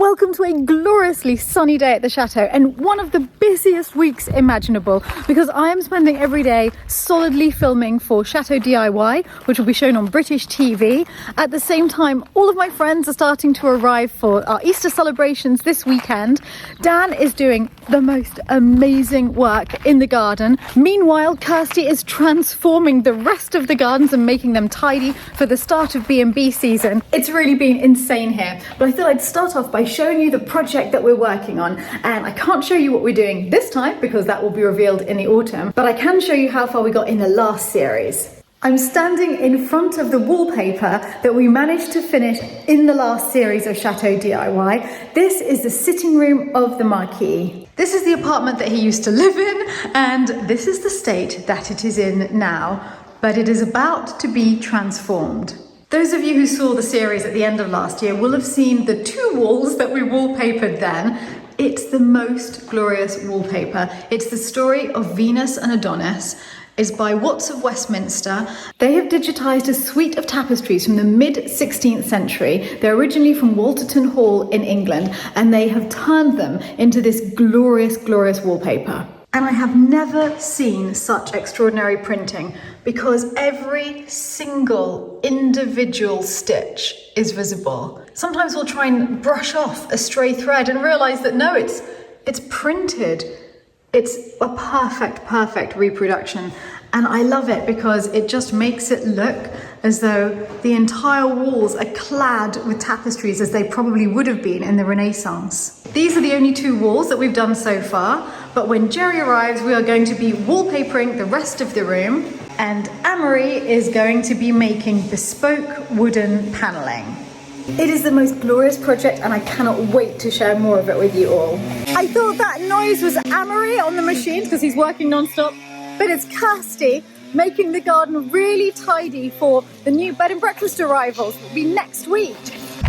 Welcome to a gloriously sunny day at the chateau and one of the busiest weeks imaginable because I am spending every day solidly filming for Chateau DIY, which will be shown on British TV. At the same time, all of my friends are starting to arrive for our Easter celebrations this weekend. Dan is doing the most amazing work in the garden. Meanwhile, Kirsty is transforming the rest of the gardens and making them tidy for the start of B&B season. It's really been insane here, but I thought I'd start off by showing you the project that we're working on. And I can't show you what we're doing this time because that will be revealed in the autumn, but I can show you how far we got in the last series. I'm standing in front of the wallpaper that we managed to finish in the last series of Chateau DIY. This is the sitting room of the Marquis. This is the apartment that he used to live in, and this is the state that it is in now, but it is about to be transformed. Those of you who saw the series at the end of last year will have seen the two walls that we wallpapered then. It's the most glorious wallpaper. It's the story of Venus and Adonis. It's by Watts of Westminster. They have digitized a suite of tapestries from the mid-16th century. They're originally from Walterton Hall in England, and they have turned them into this glorious, glorious wallpaper. And I have never seen such extraordinary printing because every single individual stitch is visible. Sometimes we'll try and brush off a stray thread and realize that no, it's printed. It's a perfect reproduction. And I love it because it just makes it look as though the entire walls are clad with tapestries as they probably would have been in the Renaissance. These are the only two walls that we've done so far, but when Jerry arrives, we are going to be wallpapering the rest of the room, and Amory is going to be making bespoke wooden paneling. It is the most glorious project and I cannot wait to share more of it with you all. I thought that noise was Amory on the machine because he's working non-stop, but it's Kirsty making the garden really tidy for the new bed and breakfast arrivals. It will be next week.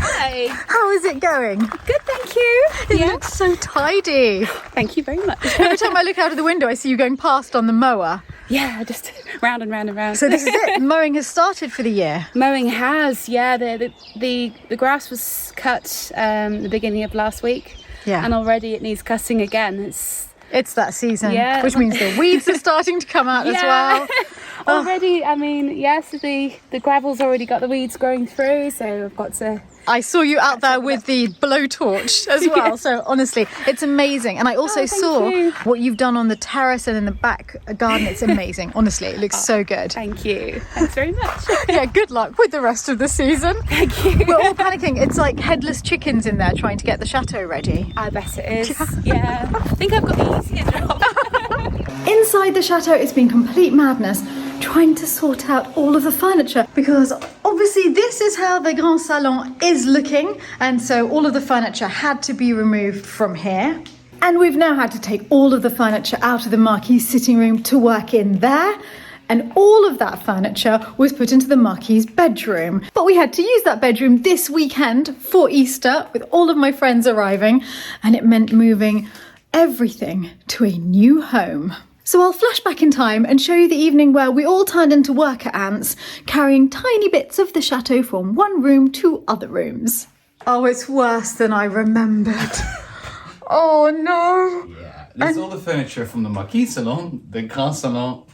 Hi. How is it going? Good, thank you. It looks so tidy. Thank you very much. Every time I look out of the window, I see you going past on the mower. Yeah, just round and round and round. So this is it. Mowing has started for the year. Mowing has, yeah. The grass was cut the beginning of last week. Yeah. And already it needs cutting again. It's that season, yeah. Which means the weeds are starting to come out as well. Already, I mean, yes, the gravel's already got the weeds growing through, so I've got to... I saw you out there with the blowtorch as well. Yeah. So honestly, it's amazing. And I also saw what you've done on the terrace and in the back garden. It's amazing. Honestly, it looks so good. Thank you. Thanks very much. Yeah, good luck with the rest of the season. Thank you. We're all panicking. It's like headless chickens in there trying to get the chateau ready. I bet it is. Yeah. I think I've got the easier job. Inside the chateau, it's been complete madness trying to sort out all of the furniture because obviously this is how the Grand Salon is looking, and so all of the furniture had to be removed from here. And we've now had to take all of the furniture out of the Marquis sitting room to work in there. And all of that furniture was put into the Marquis' bedroom. But we had to use that bedroom this weekend for Easter with all of my friends arriving, and it meant moving everything to a new home. So I'll flash back in time and show you the evening where we all turned into worker ants, carrying tiny bits of the chateau from one room to other rooms. Oh, it's worse than I remembered. Oh no. Yeah, this is all the furniture from the Marquis Salon, the Grand Salon,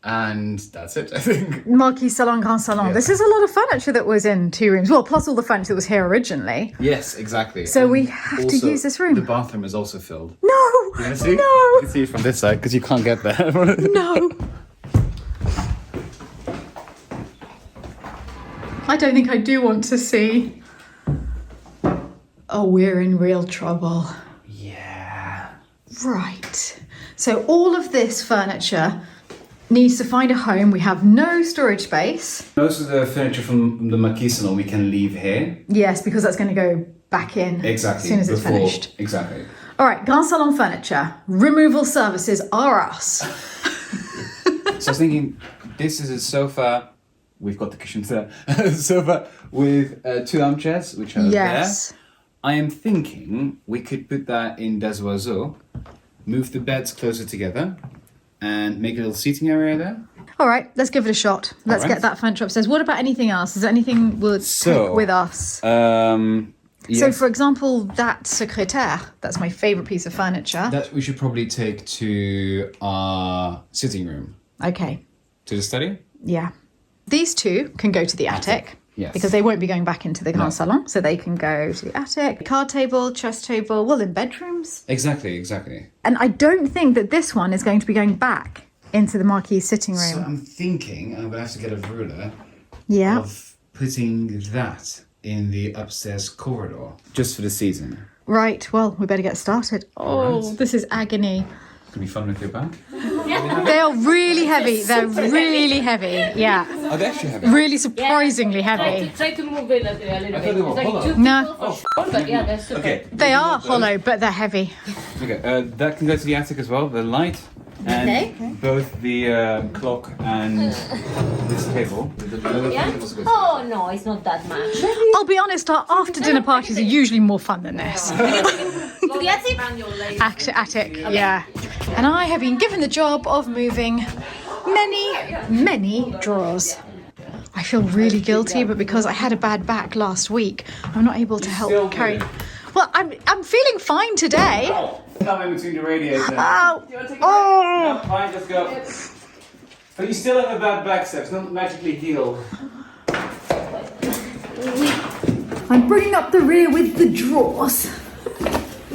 and that's it, I think. Marquis Salon, Grand Salon. Yeah. This is a lot of furniture that was in two rooms. Well, plus all the furniture that was here originally. Yes, exactly. So and we have to also, use this room. The bathroom is also filled. No! You want to see? No! You can see it from this side because you can't get there. No! I don't think I do want to see. Oh, we're in real trouble. Yeah. Right. So all of this furniture needs to find a home. We have no storage space. Most of the furniture from the Marquis Salon we can leave here. Yes, because that's going to go back in Exactly. as soon as it's finished. Exactly. All right, Grand Salon furniture. Removal services are us. So I was thinking, this is a sofa. We've got the cushions there. Sofa with two armchairs, which are Yes. there. I am thinking we could put that in Des Oiseaux, move the beds closer together, and make a little seating area there. All right, let's give it a shot. Let's get that furniture upstairs. What about anything else? Is there anything we'll take with us? So, Yes. for example, that secrétaire, that's my favourite piece of furniture. That we should probably take to our sitting room. Okay, To the study? yeah. These two can go to the attic. Yes. Because they won't be going back into the grand No. salon, so they can go to the attic. Card table, chess table, well, in bedrooms. Exactly. And I don't think that this one is going to be going back into the Marquis sitting room. So I'm thinking I'm gonna have to get a ruler Yeah. of putting that in the upstairs corridor just for the season. Right, well, we better get started. Oh, Alright. this is agony. Could be fun with your bag. They are really heavy. They're really heavy. Yeah. Oh, they actually have it. Really surprisingly heavy. Try to move it a little I thought they were bit. hollow. No, But yeah, they're super. Okay. they are hollow, but they're heavy. Okay. That can go to the attic as well. The light and both the clock and this table. Oh no, it's not that much. I'll be honest, our after dinner parties are usually more fun than this. To the attic? Attic, yeah. And I have been given the job of moving many drawers. I feel really guilty, but because I had a bad back last week, I'm not able to help carry. Well, I'm feeling fine today. Come in between the radiators. Ow! No, Oh! fine, let's go. But you still have a bad back, so it's not magically healed. I'm bringing up the rear with the drawers.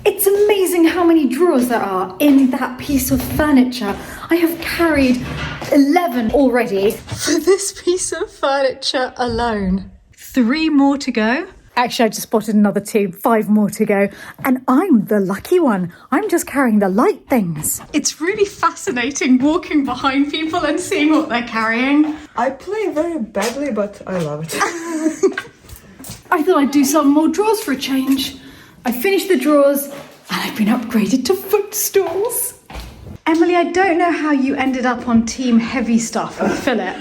It's amazing how many drawers there are in that piece of furniture. I have carried 11 already for this piece of furniture alone. 3 more to go. Actually, I just spotted another 2, 5 more to go. And I'm the lucky one. I'm just carrying the light things. It's really fascinating walking behind people and seeing what they're carrying. I play very badly, but I love it. I thought I'd do some more drawers for a change. I finished the drawers and I've been upgraded to footstools. Emily, I don't know how you ended up on team heavy stuff with Philip.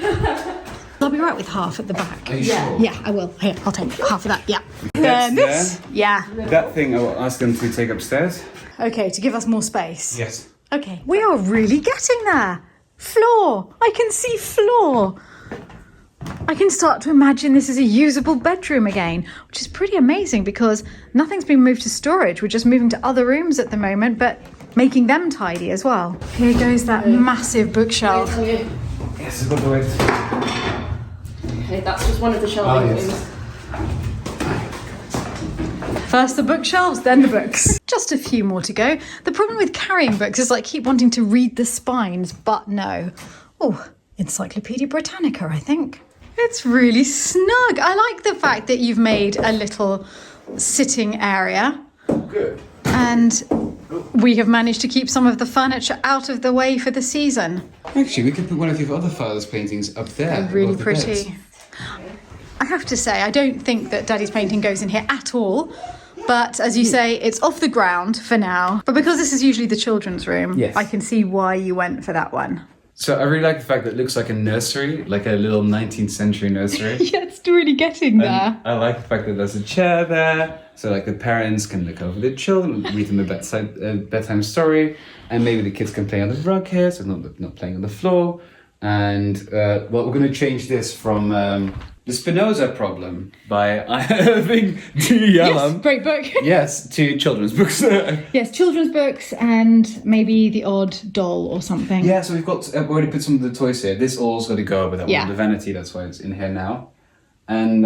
I'll be right with half at the back. Are you sure? Yeah, I will. Here, I'll take half of that, yeah. That's This? Yeah. That thing I will ask them to take upstairs. Okay, to give us more space. Yes. Okay, we are really getting there. Floor. I can see floor. I can start to imagine this is a usable bedroom again, which is pretty amazing because nothing's been moved to storage. We're just moving to other rooms at the moment, but making them tidy as well. Here goes that massive bookshelf. Yes, it's got the weight. Okay, that's just one of the shelving rooms. First the bookshelves, then the books. Just a few more to go. The problem with carrying books is I keep wanting to read the spines, but no. Oh, Encyclopedia Britannica, I think. It's really snug. I like the fact that you've made a little sitting area. Good. And we have managed to keep some of the furniture out of the way for the season. Actually, we could put one of your other father's paintings up there. They're really above the beds. pretty. I have to say, I don't think that Daddy's painting goes in here at all. But as you say, it's off the ground for now. But because this is usually the children's room, Yes. I can see why you went for that one. So I really like the fact that it looks like a nursery, like a little 19th century nursery. Yeah, it's really getting there. And I like the fact that there's a chair there, so like the parents can look over the children, read them a bedtime story, and maybe the kids can play on the rug here, so not playing on the floor. And well, we're going to change this from the Spinoza problem by Irving D. Yalom. Great book. Yes, to children's books. Yes, children's books and maybe the odd doll or something. Yeah, so we've got already put some of the toys here. This all's got to go with that Yeah. one, the vanity. That's why it's in here now, and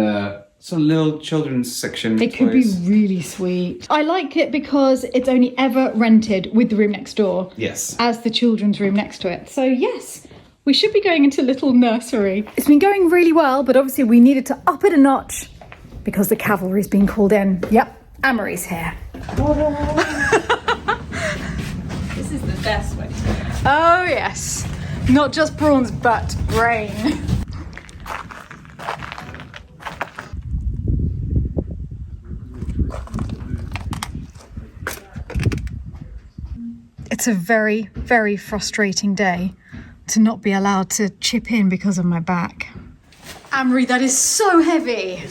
some little children's section. It could be toys. really sweet. I like it because it's only ever rented with the room next door Yes. as the children's room next to it. So yes, we should be going into little nursery. It's been going really well, but obviously we needed to up it a notch because the cavalry's been called in. Yep, Amory's here. This is the best way. Oh yes, not just prawns, but brain. It's a very, very frustrating day to not be allowed to chip in because of my back. Amory, that is so heavy.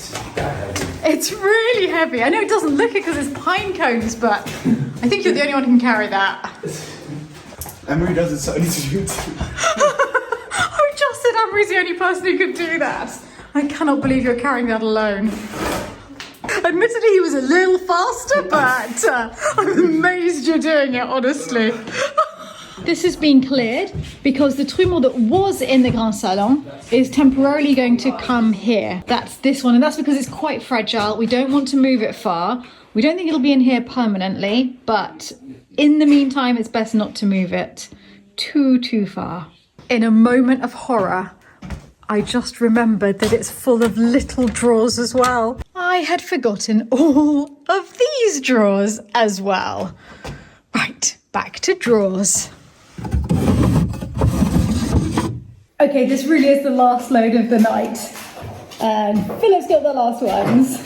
It's really heavy. I know it doesn't look it because it's pine cones, but I think you're the only one who can carry that. Emery does it, so I need to do it. I just said Amory's the only person who could do that. I cannot believe you're carrying that alone. Admittedly, he was a little faster, but I'm amazed you're doing it, honestly. This has been cleared because the trumeau that was in the Grand Salon is temporarily going to come here. That's this one, and that's because it's quite fragile. We don't want to move it far. We don't think it'll be in here permanently, but in the meantime, it's best not to move it too far. In a moment of horror, I just remembered that it's full of little drawers as well. I had forgotten all of these drawers as well. Right, back to drawers. Okay, this really is the last load of the night. And Philip's got the last ones.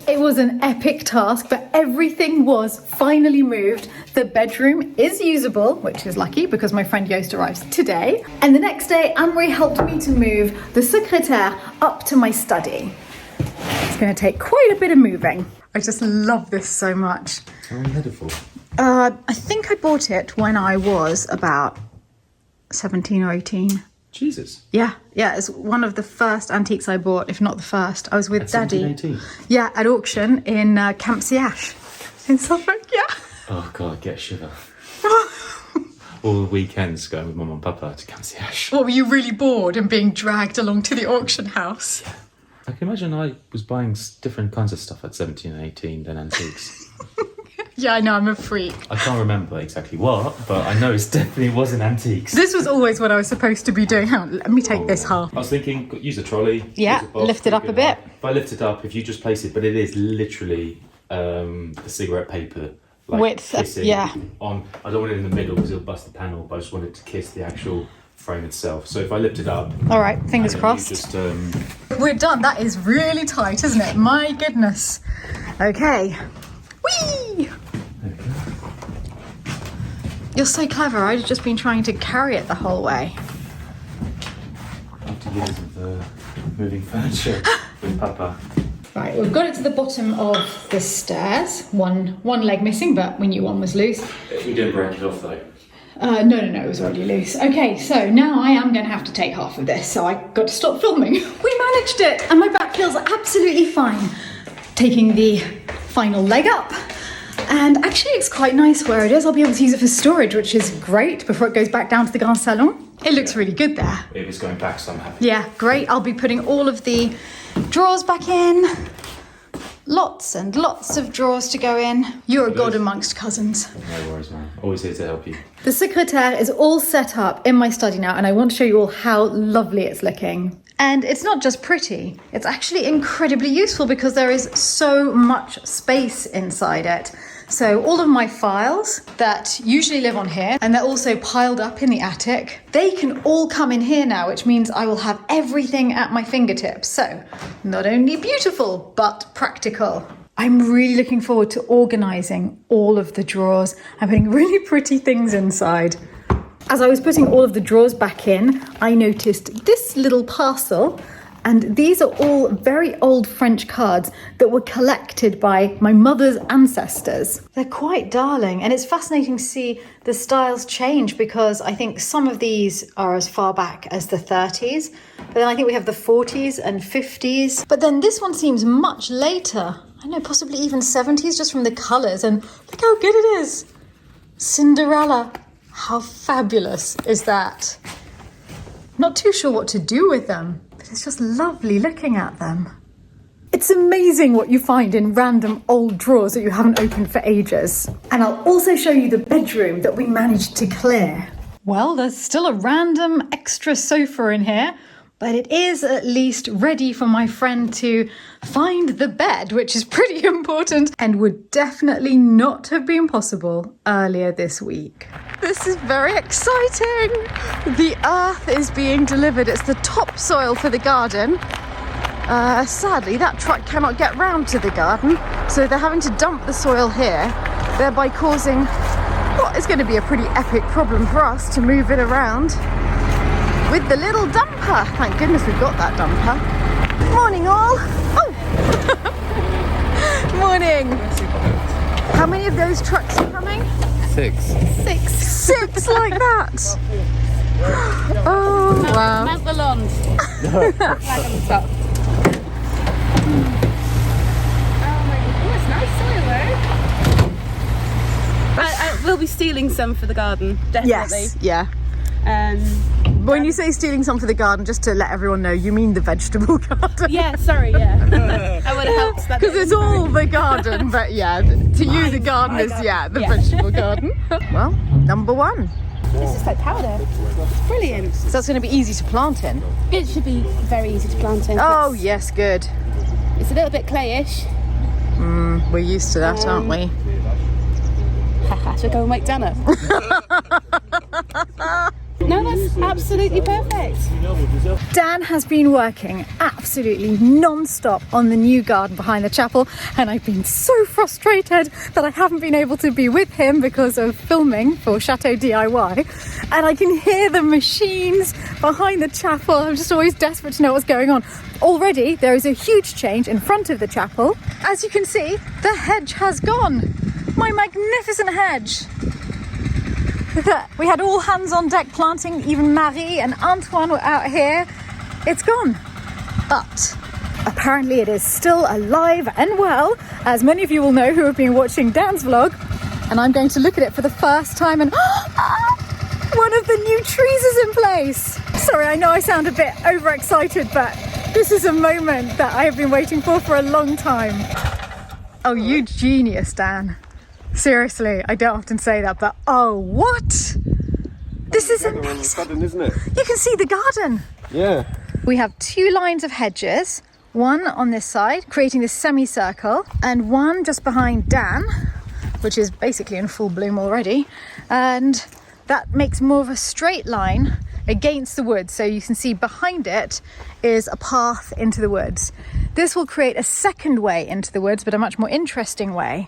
It was an epic task, but everything was finally moved. The bedroom is usable, which is lucky because my friend Joost arrives today. And the next day, Anne-Marie helped me to move the secrétaire up to my study. It's going to take quite a bit of moving. I just love this so much. How long had it for? I think I bought it when I was about 17 or 18. Jesus. Yeah, it's one of the first antiques I bought, if not the first. I was with Daddy. 17, 18? Yeah, at auction in Camp Siash in Suffolk, yeah. Oh God, get a shiver. All the weekends going with Mum and Papa to Camp Siash. What, were you really bored and being dragged along to the auction house? I can imagine I was buying different kinds of stuff at 17 and 18 than antiques. Yeah, I know, I'm a freak. I can't remember exactly what, but I know it definitely wasn't antiques. This was always what I was supposed to be doing. Hang on, let me take this half. I was thinking, use a trolley. Yeah, use a box, lift it up a pick bit. If I lift it up, if you just place it, but it is literally the cigarette paper. Like Width, kissing yeah. On, I don't want it in the middle because it'll bust the panel, but I just want it to kiss the actual frame itself. So if I lift it up. All right, fingers and then crossed. you just, We're done. That is really tight, isn't it? My goodness. Okay. Whee! You're so clever. I'd just been trying to carry it the whole way. after years of moving furniture with Papa. Right, we've got it to the bottom of the stairs. One leg missing, but we knew one was loose. We didn't break it off though. No, it was already loose. Okay, so now I am going to have to take half of this, so I got to stop filming. We managed it, and my back feels absolutely fine. Taking the final leg up. And actually it's quite nice where it is. I'll be able to use it for storage, which is great before it goes back down to the Grand Salon. It looks really good there. It is going back, so I'm happy. Yeah, great. I'll be putting all of the drawers back in. Lots and lots of drawers to go in. You're a god amongst cousins. No worries, man. Always here to help you. The secrétaire is all set up in my study now, and I want to show you all how lovely it's looking. And it's not just pretty, it's actually incredibly useful because there is so much space inside it. So all of my files that usually live on here, and they're also piled up in the attic, they can all come in here now, which means I will have everything at my fingertips. So not only beautiful, but practical. I'm really looking forward to organising all of the drawers and putting really pretty things inside. As I was putting all of the drawers back in, I noticed this little parcel, and these are all very old French cards that were collected by my mother's ancestors. They're quite darling, and it's fascinating to see the styles change because I think some of these are as far back as the 30s, but then I think we have the 40s and 50s. But then this one seems much later. I know, possibly even 70s, just from the colours, and look how good it is. Cinderella. How fabulous is that? Not too sure what to do with them, but it's just lovely looking at them. It's amazing what you find in random old drawers that you haven't opened for ages. And I'll also show you the bedroom that we managed to clear. Well, there's still a random extra sofa in here, but it is at least ready for my friend to find the bed, which is pretty important and would definitely not have been possible earlier this week. This is very exciting. The earth is being delivered. It's the topsoil for the garden. Sadly, that truck cannot get round to the garden, so they're having to dump the soil here, thereby causing what is going to be a pretty epic problem for us to move it around with the little dumper. Thank goodness we've got that dumper. Morning all. Oh! Morning. How many of those trucks are coming? 6. 6 like that. Oh wow. Mount the lawn. Flag on the top. Oh my we'll be stealing some for the garden, definitely. Yes, yeah. When you say stealing some for the garden, just to let everyone know, you mean the vegetable garden. Yeah, sorry, yeah. I would have helped that. Because it's all the garden, but yeah, to you the garden is, the vegetable garden. Well, number 1. This is like powder. It's brilliant. So that's going to be easy to plant in. It should be very easy to plant in. Oh, yes, good. It's a little bit clayish. We're used to that, aren't we? Haha, should I go and wake Dan up? No, that's absolutely perfect. Dan has been working absolutely non-stop on the new garden behind the chapel, and I've been so frustrated that I haven't been able to be with him because of filming for Chateau DIY. And I can hear the machines behind the chapel. I'm just always desperate to know what's going on. Already there is a huge change in front of the chapel. As you can see, the hedge has gone. My magnificent hedge. We had all hands on deck planting, even Marie and Antoine were out here. It's gone. But apparently it is still alive and well, as many of you will know who have been watching Dan's vlog. And I'm going to look at it for the first time, and one of the new trees is in place. Sorry, I know I sound a bit overexcited, but this is a moment that I have been waiting for a long time. Oh, you genius, Dan. Seriously, I don't often say that, but oh, what? This is amazing. Garden, isn't it? You can see the garden. Yeah. We have 2 lines of hedges, one on this side, creating this semicircle, and one just behind Dan, which is basically in full bloom already. And that makes more of a straight line against the woods. So you can see behind it is a path into the woods. This will create a second way into the woods, but a much more interesting way,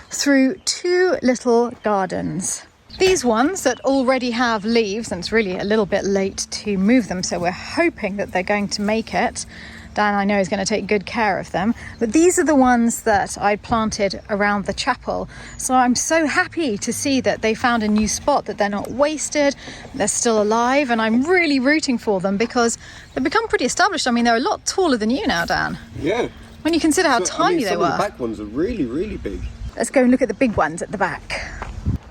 through 2 little gardens. These ones that already have leaves, and it's really a little bit late to move them, so we're hoping that they're going to make it. Dan, I know, is going to take good care of them. But these are the ones that I planted around the chapel. So I'm so happy to see that they found a new spot, that they're not wasted, they're still alive, and I'm really rooting for them because they've become pretty established. I mean, they're a lot taller than you now, Dan. Yeah. When you consider how tiny they some were. of the back ones are really, really big. Let's go and look at the big ones at the back.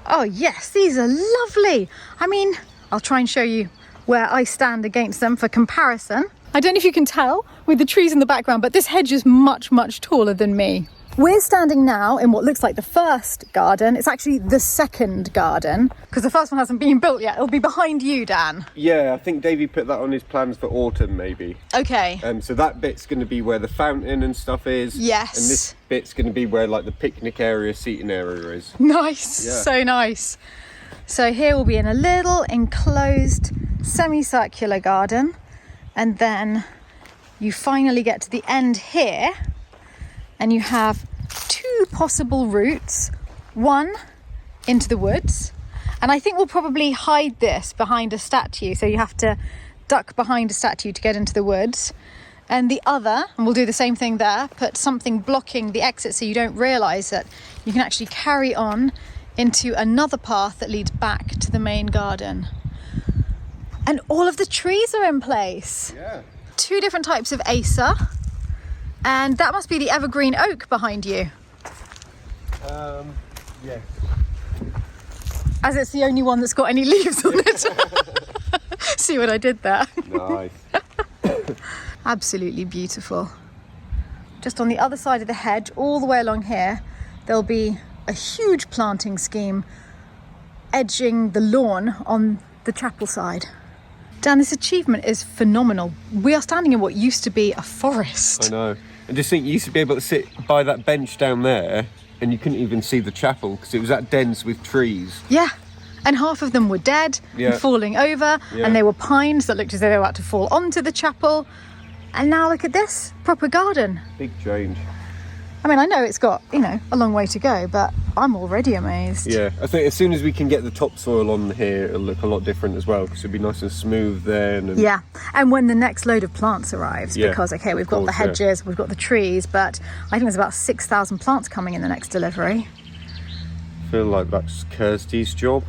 Oh yes, these are lovely. I mean, I'll try and show you where I stand against them for comparison. I don't know if you can tell with the trees in the background, but this hedge is much, much taller than me. We're standing now in what looks like the first garden. It's actually the second garden because the first one hasn't been built yet. It'll be behind you, Dan. Yeah, I think Davey put that on his plans for autumn, maybe. Okay. So that bit's going to be where the fountain and stuff is. Yes. And this bit's going to be where like the picnic area, seating area is. Nice. Yeah. So nice. So here we'll be in a little enclosed semicircular garden, and then you finally get to the end here and you have 2 possible routes, one into the woods, and I think we'll probably hide this behind a statue, so you have to duck behind a statue to get into the woods, and the other, and we'll do the same thing there, put something blocking the exit so you don't realise that you can actually carry on into another path that leads back to the main garden. And all of the trees are in place. Yeah. 2 different types of Acer, and that must be the evergreen oak behind you. Yeah. As it's the only one that's got any leaves on it. See what I did there? Nice. Absolutely beautiful. Just on the other side of the hedge, all the way along here, there'll be a huge planting scheme edging the lawn on the chapel side. Dan, this achievement is phenomenal. We are standing in what used to be a forest. I know. And just think, you used to be able to sit by that bench down there and you couldn't even see the chapel because it was that dense with trees. Yeah, and half of them were dead and falling over, and they were pines that looked as though they were about to fall onto the chapel. And now look at this, proper garden. Big change. I mean, I know it's got, you know, a long way to go, but I'm already amazed. Yeah, I think as soon as we can get the topsoil on here, it'll look a lot different as well because it'll be nice and smooth then. And yeah, and when the next load of plants arrives, because, okay, we've got the hedges, we've got the trees, but I think there's about 6,000 plants coming in the next delivery. I feel like that's Kirsty's job.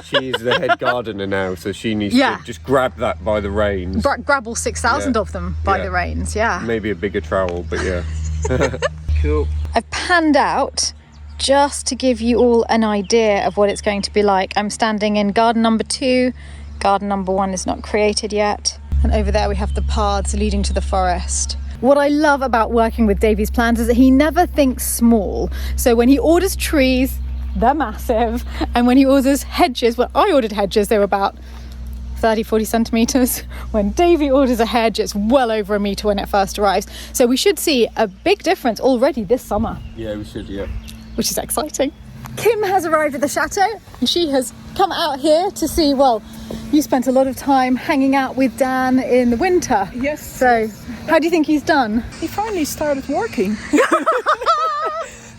She's the head gardener now, so she needs to just grab that by the reins. Grab all 6,000 of them by the reins, Maybe a bigger trowel, but yeah. Cool. I've panned out Just to give you all an idea of what it's going to be like, I'm standing in garden number 2. Garden number 1 is not created yet. And over there we have the paths leading to the forest. What I love about working with Davey's plans is that he never thinks small. So when he orders trees, they're massive. And when he orders hedges, well, I ordered hedges, they were about 30-40 centimeters. When Davey orders a hedge, it's well over a meter when it first arrives. So we should see a big difference already this summer. Yeah, we should, yeah. Which is exciting. Kim has arrived at the chateau and she has come out here to see, well, you spent a lot of time hanging out with Dan in the winter. Yes. So how do you think he's done? He finally started working.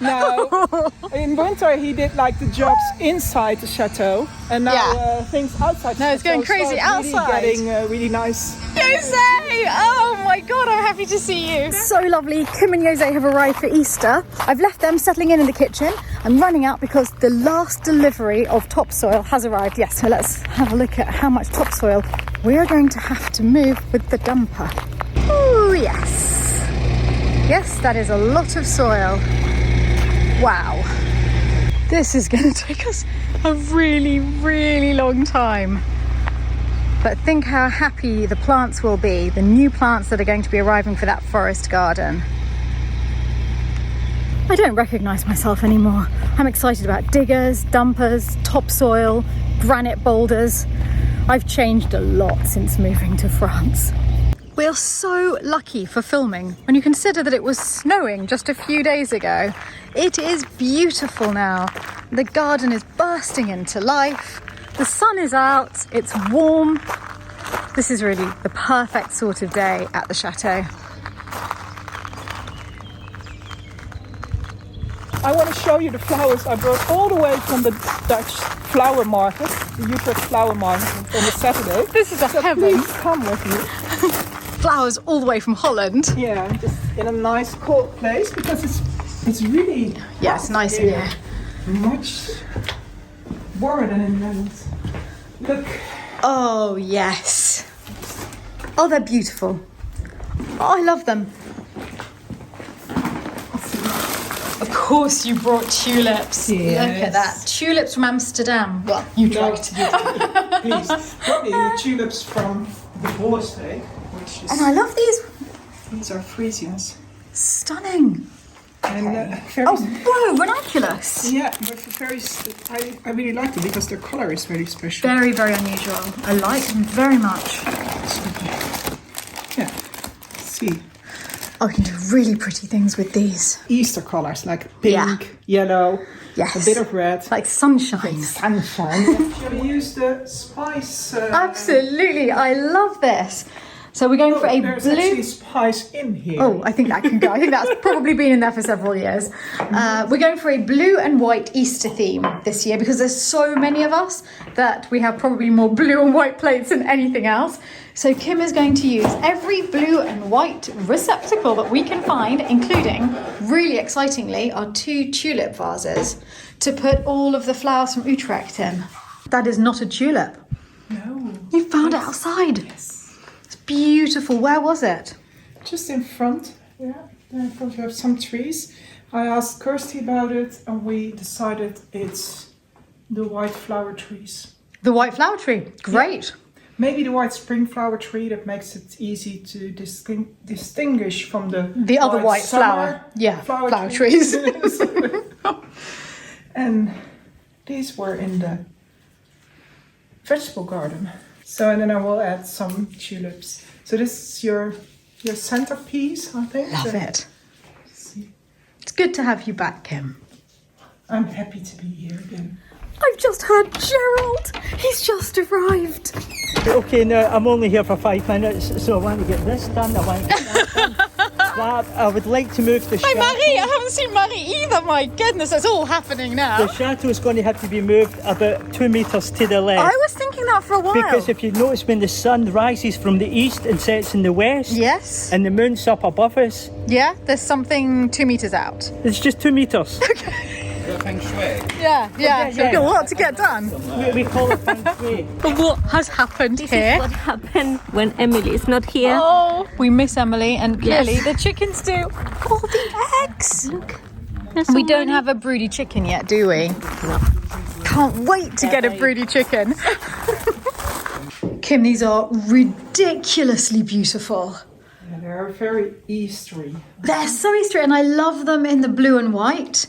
Now, in winter he did like the jobs inside the chateau, and now things outside. No, it's going crazy outside. Getting really nice. Jose! Oh my god, I'm happy to see you. So lovely. Kim and Jose have arrived for Easter. I've left them settling in the kitchen. I'm running out because the last delivery of topsoil has arrived. Yes, so let's have a look at how much topsoil we are going to have to move with the dumper. Oh yes. Yes, that is a lot of soil. Wow. This is going to take us a really, really long time. But think how happy the plants will be, the new plants that are going to be arriving for that forest garden. I don't recognise myself anymore. I'm excited about diggers, dumpers, topsoil, granite boulders. I've changed a lot since moving to France. We're so lucky for filming when you consider that it was snowing just a few days ago. It is beautiful now. The garden is bursting into life. The sun is out, it's warm. This is really the perfect sort of day at the chateau. I want to show you the flowers I brought all the way from the Dutch flower market, the Utrecht flower market on the Saturday. This is a heaven. Please come with me. Flowers all the way from Holland. Yeah, just in a nice cold place because it's really Yeah, it's nice in here. much warmer than in the Netherlands. Look. Oh yes. Oh, they're beautiful. Oh, I love them. Of course you brought tulips. Yes. Look at that. Tulips from Amsterdam. Well, you tried. Please, probably the tulips from the Boersbeek, which is. And I love these. These are Frisians. Stunning. And very. Oh, whoa, ranunculus. Yeah, but very. I really like them because their color is very special. Very, very unusual. I like them very much. Yeah. See. Oh, you can do really pretty things with these. Easter colors like pink, yellow, Yes. a bit of red. Like sunshine. Sunshine. Shall we use the spice? Absolutely, I love this. So we're going for a There's blue. actually spice in here. Oh, I think that can go. I think that's probably been in there for several years. We're going for a blue and white Easter theme this year because there's so many of us that we have probably more blue and white plates than anything else. So Kim is going to use every blue and white receptacle that we can find, including, really excitingly, our 2 tulip vases to put all of the flowers from Utrecht in. That is not a tulip. No. You found it outside. Yes. It's beautiful. Where was it? Just in front. Yeah. In front we have some trees. I asked Kirsty about it and we decided it's the white flower trees. The white flower tree. Great. Maybe the white spring flower tree that makes it easy to distinguish from the other white summer flower. Yeah, flower trees. And these were in the vegetable garden. So, and then I will add some tulips. So this is your centerpiece, I think. Love it. It's good to have you back, Kim. I'm happy to be here again. I've just heard Gerald. He's just arrived. Okay, now I'm only here for 5 minutes, so I want to get this done. I want to get that done. That, I would like to move the Hi, chateau. Marie. I haven't seen Marie either. My goodness, it's all happening now. The chateau is going to have to be moved about 2 metres to the left. I was thinking that for a while. Because if you notice, when the sun rises from the east and sets in the west, Yes. and the moon's up above us, Yeah, there's something 2 meters out. it's just 2 metres. Feng Shui. Yeah. So we've got a lot to get done. we call it feng shui. But what has happened here? What happened when Emily is not here? Oh, we miss Emily, and clearly Yes. the chickens do all the eggs. Look. We don't have a broody chicken yet, do we? No. Can't wait to get a broody chicken. Kim, these are ridiculously beautiful. Yeah, they are very Eastery. They're so Eastery, and I love them in the blue and white.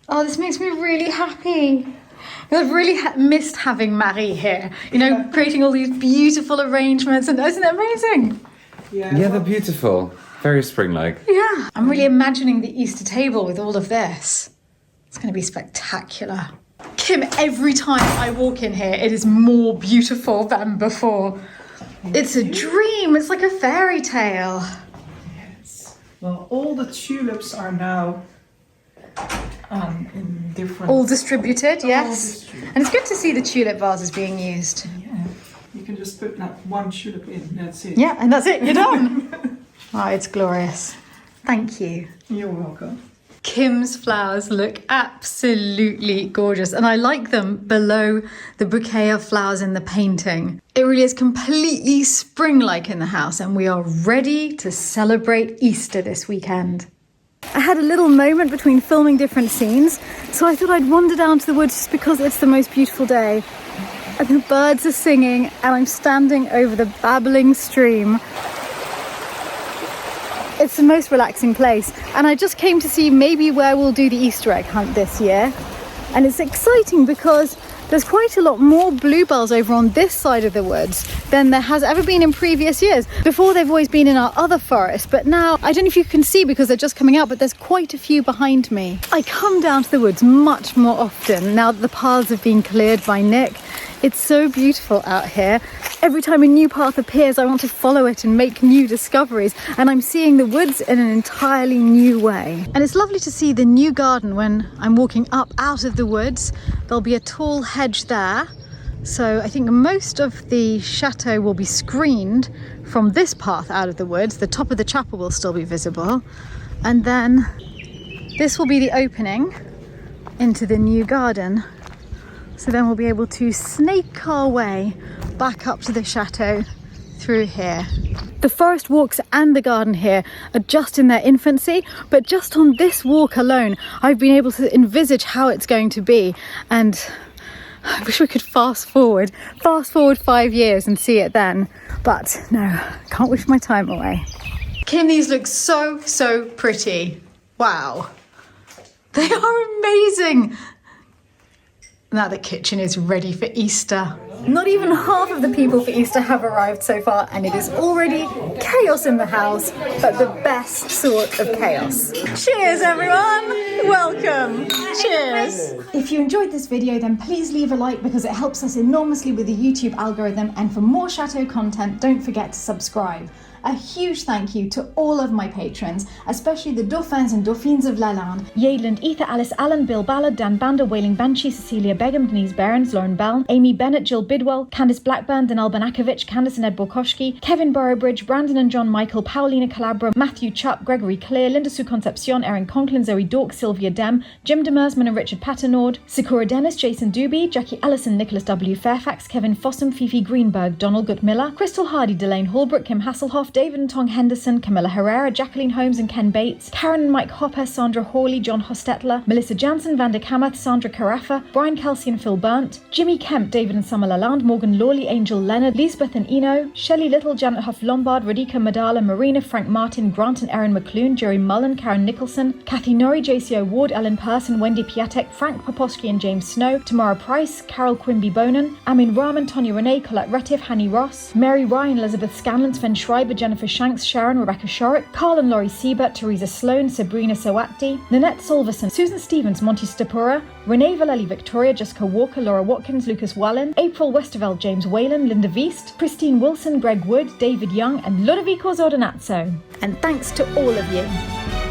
Oh, this makes me really happy. I've really missed having Marie here, you know, creating all these beautiful arrangements, and isn't it amazing? Yeah, they're beautiful. Very spring-like. Yeah. I'm really imagining the Easter table with all of this. It's going to be spectacular. Kim, every time I walk in here, it is more beautiful than before. It's a dream. It's like a fairy tale. Yes. Well, all the tulips are now in different... All distributed, yes. distributed. And it's good to see the tulip vases being used. Yeah. You can just put that one tulip in, that's it. Yeah, and that's it. You're done. Oh, it's glorious. Thank you. You're welcome. Kim's flowers look absolutely gorgeous, and I like them below the bouquet of flowers in the painting. It really is completely spring-like in the house, and we are ready to celebrate Easter this weekend. I had a little moment between filming different scenes, so I thought I'd wander down to the woods just because it's the most beautiful day. And the birds are singing, and I'm standing over the babbling stream. It's the most relaxing place, and I just came to see maybe where we'll do the Easter egg hunt this year. And it's exciting because there's quite a lot more bluebells over on this side of the woods than there has ever been in previous years. Before, they've always been in our other forest, but now, I don't know if you can see because they're just coming out, but there's quite a few behind me. I come down to the woods much more often now that the paths have been cleared by Nick. It's so beautiful out here. Every time a new path appears, I want to follow it and make new discoveries, and I'm seeing the woods in an entirely new way. And it's lovely to see the new garden when I'm walking up out of the woods. There'll be a tall hedge there, so I think most of the chateau will be screened from this path out of the woods. The top of the chapel will still be visible, and then this will be the opening into the new garden. So then we'll be able to snake our way back up to the chateau through here. The forest walks and the garden here are just in their infancy, but just on this walk alone, I've been able to envisage how it's going to be. And I wish we could fast forward 5 years and see it then. But no, can't wish my time away. Kim, these look so pretty. Wow. They are amazing. Now the kitchen is ready for Easter. Not even half of the people for Easter have arrived so far, and it is already chaos in the house, but the best sort of chaos. Cheers, everyone! Welcome! Cheers! If you enjoyed this video, then please leave a like because it helps us enormously with the YouTube algorithm, and for more Chateau content, don't forget to subscribe. A huge thank you to all of my patrons, especially the Dauphins and Dauphines of Lalande, Yadeland, Ether, Alice, Allen, Bill Ballard, Dan Bander, Wailing Banshee, Cecilia Begum, Denise Behrens, Lauren Bell, Amy Bennett, Jill Bidwell, Candice Blackburn, Danel Banakovich, Candice and Ed Borkoshki, Kevin Burrowbridge, Brandon and John Michael, Paulina Calabra, Matthew Chupp, Gregory Clear, Linda Sue Concepcion, Erin Conklin, Zoe Dork, Sylvia Dem, Jim Demersman and Richard Patternord, Sakura Dennis, Jason Doobie, Jackie Ellison, Nicholas W. Fairfax, Kevin Fossum, Fifi Greenberg, Donald Guttmiller, Crystal Hardy, Delane Holbrook, Kim Hasselhoff, David and Tong Henderson, Camilla Herrera, Jacqueline Holmes and Ken Bates, Karen and Mike Hopper, Sandra Hawley, John Hostetler, Melissa Jansen, Vander Kamath, Sandra Carafa, Brian Kelsey and Phil Burnt, Jimmy Kemp, David and Summer Lalande, Morgan Lawley, Angel Leonard, Lisbeth and Eno, Shelley Little, Janet Huff Lombard, Radhika Madala, Marina, Frank Martin, Grant and Erin McClune, Jerry Mullen, Karen Nicholson, Kathy Norrie, JCO Ward, Ellen Person, Wendy Piatek, Frank Poposky and James Snow, Tamara Price, Carol Quimby Bonan, Amin Rahman, Tonya Renee, Colette Retif, Hanny Ross, Mary Ryan, Elizabeth Scanlon, Sven Schreiber, Jennifer Shanks, Sharon, Rebecca Shorrock, Carl and Laurie Siebert, Teresa Sloan, Sabrina Sawati, Nanette Solverson, Susan Stevens, Monty Stapura, Renee Valelli, Victoria, Jessica Walker, Laura Watkins, Lucas Wallen, April Westerveld, James Whalen, Linda Viest, Christine Wilson, Greg Wood, David Young, and Ludovico Ordonazzo. And thanks to all of you.